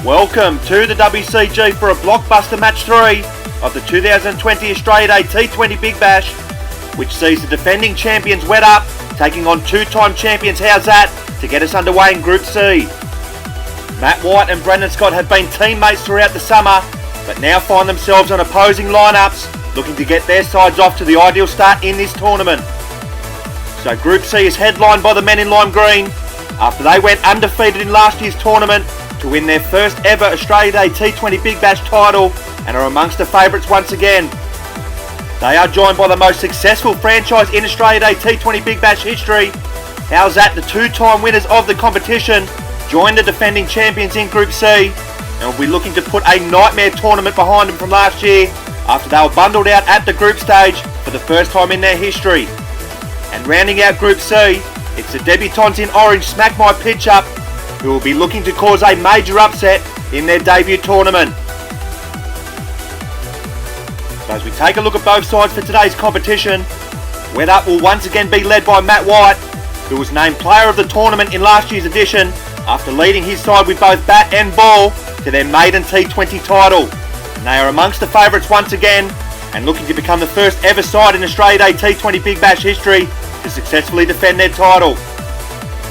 Welcome to the WCG for a blockbuster match 3 of the 2020 Australia Day T20 Big Bash, which sees the defending champions wet up, taking on two-time champions HOWZAT to get us underway in Group C. Matt White and Brendan Scott have been teammates throughout the summer, but now find themselves on opposing lineups, looking to get their sides off to the ideal start in this tournament. So Group C is headlined by the men in lime green, after they went undefeated in last year's tournament to win their first ever Australia Day T20 Big Bash title and are amongst the favourites once again. They are joined by the most successful franchise in Australia Day T20 Big Bash history. HOWZAT, the two-time winners of the competition, join the defending champions in Group C and will be looking to put a nightmare tournament behind them from last year after they were bundled out at the group stage for the first time in their history. And rounding out Group C, it's the debutantes in orange Smack My Pitch Up, who will be looking to cause a major upset in their debut tournament. So as we take a look at both sides for today's competition, Wet Up will once again be led by Matt White, who was named player of the tournament in last year's edition after leading his side with both bat and ball to their maiden T20 title. And they are amongst the favourites once again and looking to become the first ever side in Australia Day T20 Big Bash history to successfully defend their title.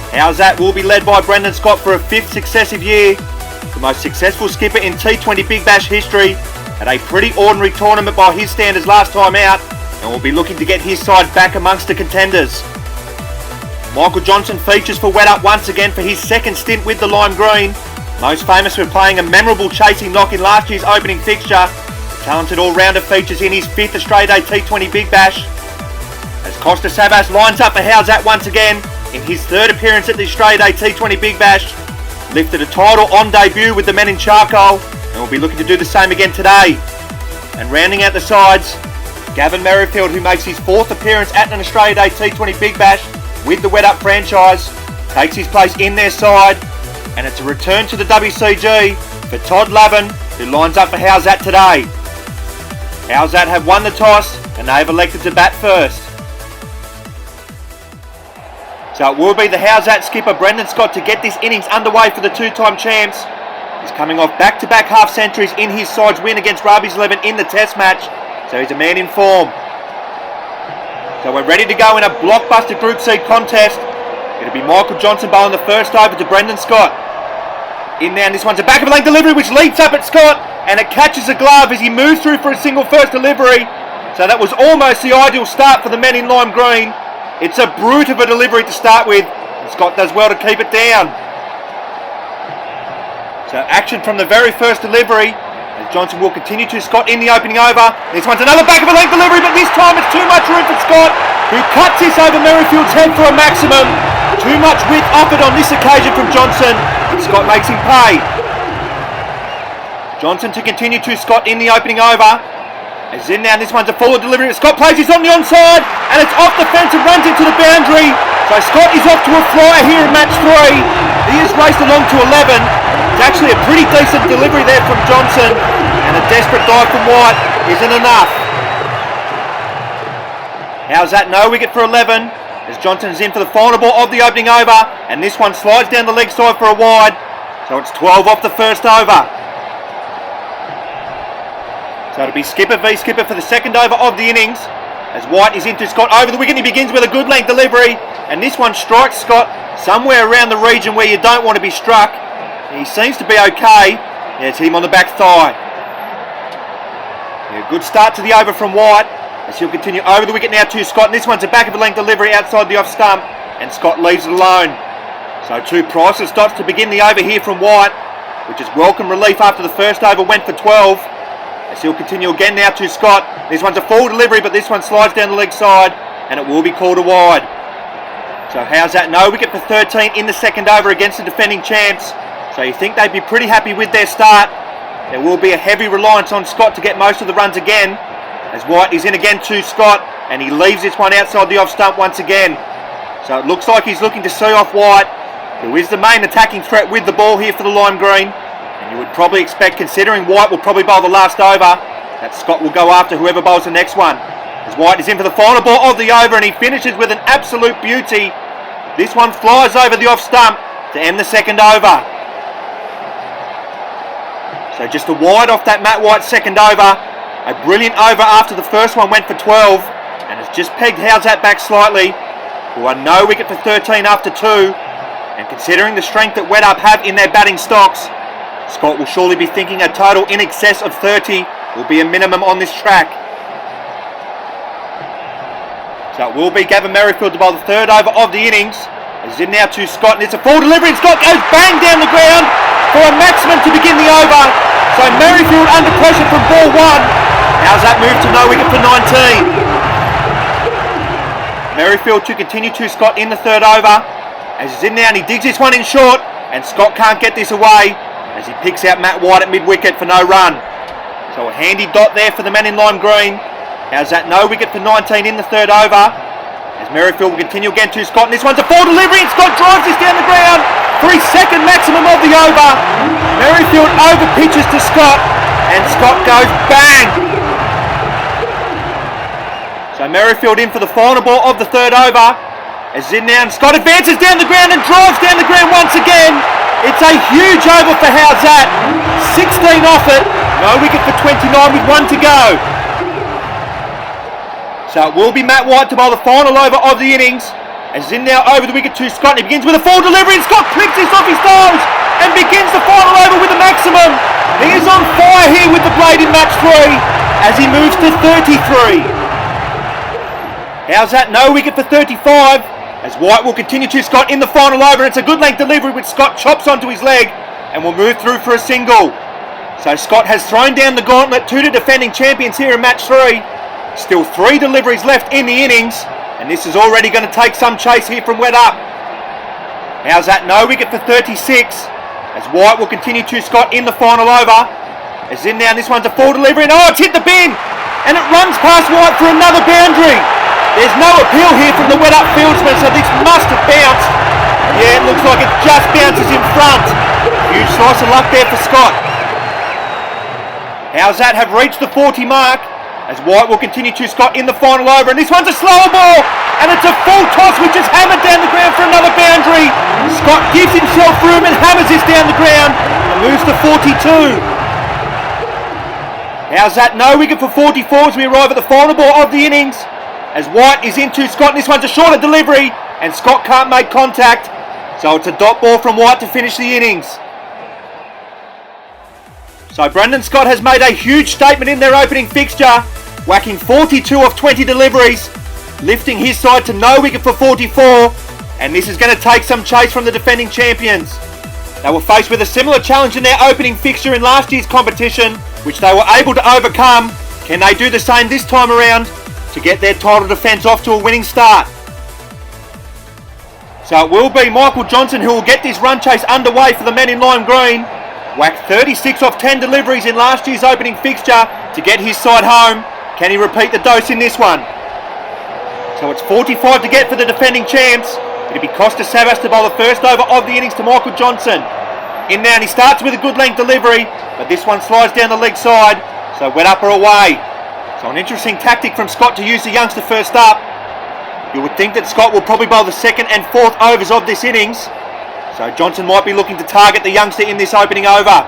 HOWZAT will be led by Brendan Scott for a fifth successive year, the most successful skipper in T20 Big Bash history, at a pretty ordinary tournament by his standards last time out, and will be looking to get his side back amongst the contenders. Michael Johnson features for Wet Up once again for his second stint with the lime green, most famous for playing a memorable chasing knock in last year's opening fixture. Talented all-rounder features in his fifth Australia Day T20 Big Bash, as Costa Sabas lines up for HOWZAT once again in his third appearance at the Australia Day T20 Big Bash, lifted a title on debut with the men in charcoal and will be looking to do the same again today. And rounding out the sides, Gavin Merrifield, who makes his fourth appearance at an Australia Day T20 Big Bash with the Wet Up franchise, takes his place in their side, and it's a return to the WCG for Todd Lavin, who lines up for HOWZAT today. HOWZAT have won the toss and they have elected to bat first. So it will be the HOWZAT skipper Brendan Scott to get this innings underway for the two-time champs. He's coming off back-to-back half-centuries in his side's win against Rabies 11 in the test match, so he's a man in form. So we're ready to go in a blockbuster Group C contest. It'll be Michael Johnson bowling the first over to Brendan Scott. In there, and this one's a back of a length delivery which leaps up at Scott, and it catches the glove as he moves through for a single first delivery. So that was almost the ideal start for the men in lime green. It's a brute of a delivery to start with, and Scott does well to keep it down. So action from the very first delivery, as Johnson will continue to Scott in the opening over. This one's another back of a length delivery, but this time it's too much room for Scott, who cuts this over Merrifield's head for a maximum. Too much width offered on this occasion from Johnson, and Scott makes him pay. Johnson to continue to Scott in the opening over. As in now, this one's a forward delivery. Scott plays this on the onside, and it's off the fence and runs into the boundary. So Scott is off to a flyer here in match 3. He is raced along to 11. It's actually a pretty decent delivery there from Johnson, and a desperate dive from White isn't enough. HOWZAT no wicket for 11, as Johnson is in for the final ball of the opening over, and this one slides down the leg side for a wide. So it's 12 off the first over. So it'll be skipper v skipper for the second over of the innings, as White is into Scott over the wicket. He begins with a good length delivery, and this one strikes Scott somewhere around the region where you don't want to be struck. He seems to be okay. Yeah, it's him on the back thigh. Yeah, good start to the over from White, as he'll continue over the wicket now to Scott, and this one's a back of a length delivery outside the off stump, and Scott leaves it alone. So two priceless dots to begin the over here from White, which is welcome relief after the first over went for 12. As he'll continue again now to Scott. This one's a full delivery, but this one slides down the leg side, and it will be called a wide. So HOWZAT no wicket for 13 in the second over against the defending champs. So you think they'd be pretty happy with their start. There will be a heavy reliance on Scott to get most of the runs again, as White is in again to Scott, and he leaves this one outside the off stump once again. So it looks like he's looking to see off White, who is the main attacking threat with the ball here for the lime green. And you would probably expect, considering White will probably bowl the last over, that Scott will go after whoever bowls the next one. As White is in for the final ball of the over, and he finishes with an absolute beauty. This one flies over the off stump to end the second over. So just a wide off that Matt White second over. A brilliant over after the first one went for 12. And has just pegged HOWZAT back slightly. Who are no wicket for 13 after 2. And considering the strength that Wet Up have in their batting stocks, Scott will surely be thinking a total in excess of 30 will be a minimum on this track. So it will be Gavin Merrifield to bowl the third over of the innings. As in now to Scott, and it's a full delivery, and Scott goes bang down the ground for a maximum to begin the over. So Merrifield under pressure from ball 1. HOWZAT move to no wicket for 19. Merrifield to continue to Scott in the third over. As he's in now and he digs this one in short, and Scott can't get this away as he picks out Matt White at mid-wicket for no run. So a handy dot there for the man in lime green. HOWZAT no wicket for 19 in the third over. As Merrifield will continue again to Scott, and this one's a full delivery, and Scott drives this down the ground for his second maximum of the over. Merrifield over pitches to Scott, and Scott goes bang. So Merrifield in for the final ball of the third over. As in now, and Scott advances down the ground and drives down the ground once again. It's a huge over for HOWZAT. 16 off it. No wicket for 29 with 1 to go. So it will be Matt White to bowl the final over of the innings. As in now over the wicket to Scott, and he begins with a full delivery, and Scott clicks this off his toes and begins the final over with a maximum. He is on fire here with the blade in match 3 as he moves to 33. HOWZAT no wicket for 35. As White will continue to Scott in the final over. It's a good length delivery which Scott chops onto his leg and will move through for a single. So Scott has thrown down the gauntlet to the defending champions here in match 3. Still 3 deliveries left in the innings, and this is already going to take some chase here from Wet Up. HOWZAT no wicket for 36. As White will continue to Scott in the final over. As in now, and this one's a full delivery, and oh, it's hit the bin, and it runs past White for another boundary. There's no appeal here from the Wet Up fieldsman, so this must have bounced. Yeah, it looks like it just bounces in front. Huge slice of luck there for Scott. HOWZAT have reached the 40 mark, as White will continue to Scott in the final over, and this one's a slower ball, and it's a full toss which is hammered down the ground for another boundary. Scott gives himself room and hammers this down the ground and moves to 42. HOWZAT no wicket for 44 as we arrive at the final ball of the innings. As White is into Scott, and this one's a shorter delivery, and Scott can't make contact. So it's a dot ball from White to finish the innings. So Brandon Scott has made a huge statement in their opening fixture, whacking 42 off 20 deliveries, lifting his side to no wicket for 44, and this is going to take some chase from the defending champions. They were faced with a similar challenge in their opening fixture in last year's competition, which they were able to overcome. Can they do the same this time around to get their title defence off to a winning start? So it will be Michael Johnson who will get this run chase underway for the men in lime green. Whacked 36 off 10 deliveries in last year's opening fixture to get his side home. Can he repeat the dose in this one? So it's 45 to get for the defending champs. It'll be Costa Savas to bowl the first over of the innings to Michael Johnson. In now, and he starts with a good length delivery, but this one slides down the leg side, so Wet Up are away. So an interesting tactic from Scott to use the youngster first up. You would think that Scott will probably bowl the second and fourth overs of this innings. So Johnson might be looking to target the youngster in this opening over.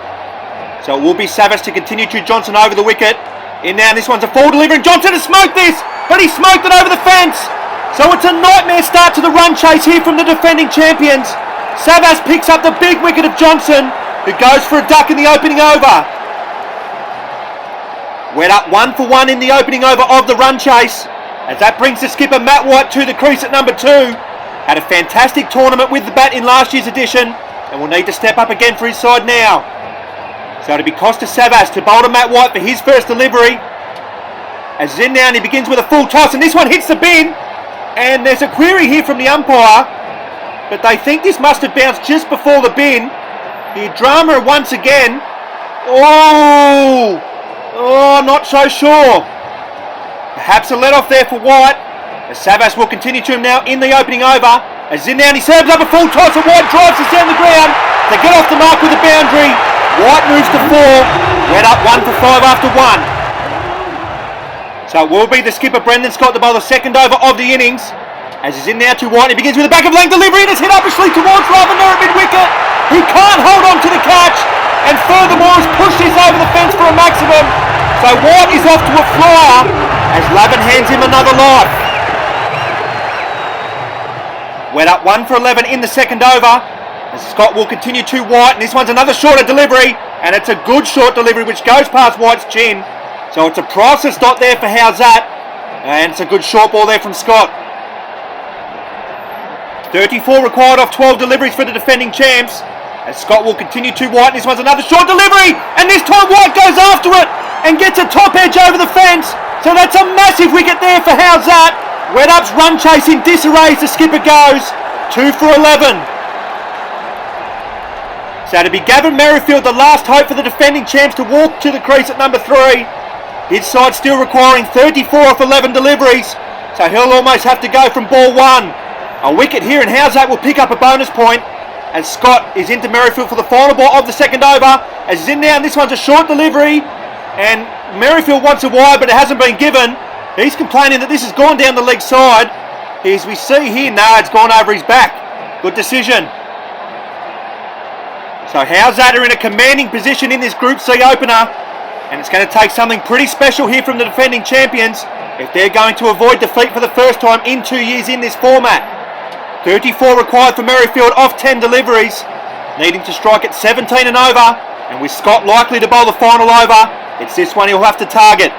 So it will be Savas to continue to Johnson over the wicket. In now, and this one's a full delivery, and Johnson has smoked this, but he smoked it over the fence. So it's a nightmare start to the run chase here from the defending champions. Savas picks up the big wicket of Johnson, who goes for a duck in the opening over. Wet Up 1 for 1 in the opening over of the run chase, as that brings the skipper Matt White to the crease at number 2. Had a fantastic tournament with the bat in last year's edition, and will need to step up again for his side now. So it'll be Costa Savas to bowl to Matt White for his first delivery. As in now, and he begins with a full toss, and this one hits the bin, and there's a query here from the umpire, but they think this must have bounced just before the bin. The drama once again. Oh, not so sure. Perhaps a let-off there for White, as Savas will continue to him now in the opening over. As in now, and he serves up a full toss, and White drives this down the ground to get off the mark with a boundary. White moves to 4, Wet Up 1 for 5 after 1. So it will be the skipper Brendan Scott to bowl the second over of the innings. As he's in now to White, he begins with a back of length delivery, and it's hit uppishly towards Ravender at mid-wicket, who can't hold on to the catch, and furthermore has pushed this over the fence for a maximum. So White is off to a flyer as Lavin hands him another life. Went up 1 for 11 in the second over. And Scott will continue to White, and this one's another shorter delivery, and it's a good short delivery which goes past White's chin. So it's a priceless dot there for HOWZAT, and it's a good short ball there from Scott. 34 required off 12 deliveries for the defending champs, as Scott will continue to White, and this one's another short delivery, and this time White goes after it and gets a top edge over the fence. So that's a massive wicket there for HOWZAT. Wet Up's run chase in disarray as the skipper goes. 2 for 11. So to be Gavin Merrifield, the last hope for the defending champs to walk to the crease at number 3. His side still requiring 34 off 11 deliveries, so he'll almost have to go from ball 1. A wicket here, and HOWZAT will pick up a bonus point as Scott is into Merrifield for the final ball of the second over. As he's in now, and this one's a short delivery, and Merrifield wants a wide, but it hasn't been given. He's complaining that this has gone down the leg side. As we see here, no, it's gone over his back. Good decision. So HOWZAT are in a commanding position in this Group C opener, and it's going to take something pretty special here from the defending champions if they're going to avoid defeat for the first time in 2 years in this format. 34 required for Merrifield off 10 deliveries, needing to strike at 17 and over, and with Scott likely to bowl the final over, it's this one he'll have to target.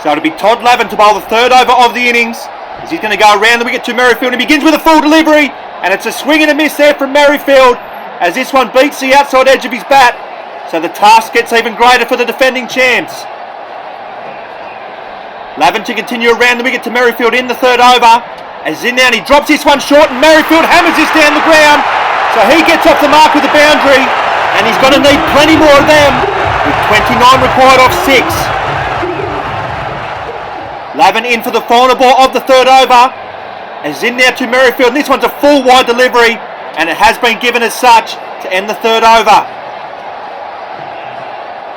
So it'll be Todd Lavin to bowl the third over of the innings, as he's going to go around the wicket to Merrifield, and he begins with a full delivery, and it's a swing and a miss there from Merrifield, as this one beats the outside edge of his bat, so the task gets even greater for the defending champs. Lavin to continue around the wicket to Merrifield in the third over, as in now, and he drops this one short, and Merrifield hammers this down the ground, so he gets off the mark with a boundary, and he's going to need plenty more of them, with 29 required off 6. Lavin in for the final ball of the third over, as in now to Merrifield, and this one's a full wide delivery, and it has been given as such to end the third over.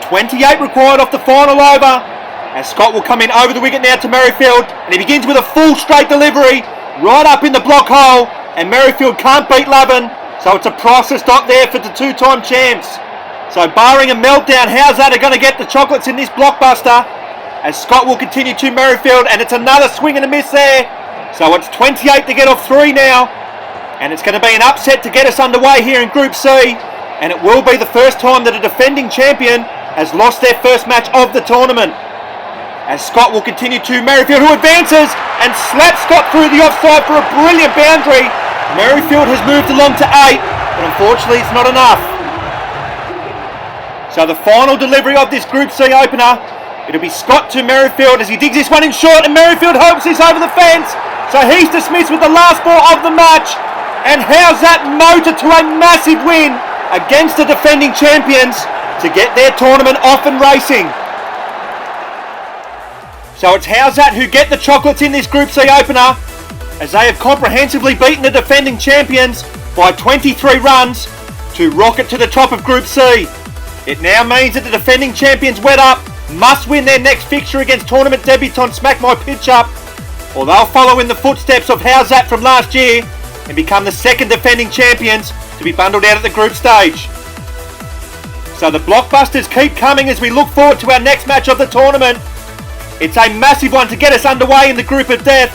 28 required off the final over, as Scott will come in over the wicket now to Merrifield, and he begins with a full straight delivery right up in the block hole, and Merrifield can't beat Lavin, so it's a priceless dot there for the two-time champs. So barring a meltdown, HOWZAT are going to get the chocolates in this blockbuster, as Scott will continue to Merrifield, and it's another swing and a miss there. So it's 28 to get off 3 now, and it's going to be an upset to get us underway here in Group C, and it will be the first time that a defending champion has lost their first match of the tournament. As Scott will continue to Merrifield, who advances and slaps Scott through the offside for a brilliant boundary. Merrifield has moved along to 8, but unfortunately it's not enough. So the final delivery of this Group C opener, it'll be Scott to Merrifield as he digs this one in short, and Merrifield hopes this over the fence. So he's dismissed with the last ball of the match, and HOWZAT motor to a massive win against the defending champions to get their tournament off and racing. So it's HOWZAT who get the chocolates in this Group C opener, as they have comprehensively beaten the defending champions by 23 runs to rocket to the top of Group C. It now means that the defending champions Wet Up must win their next fixture against tournament debutant Smack My Pitch Up, or they'll follow in the footsteps of HOWZAT from last year and become the second defending champions to be bundled out at the group stage. So the blockbusters keep coming as we look forward to our next match of the tournament. It's a massive one to get us underway in the group of death,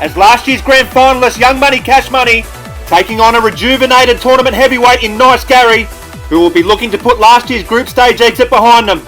as last year's grand finalist Young Money Cash Money taking on a rejuvenated tournament heavyweight in Nice Gary, who will be looking to put last year's group stage exit behind them.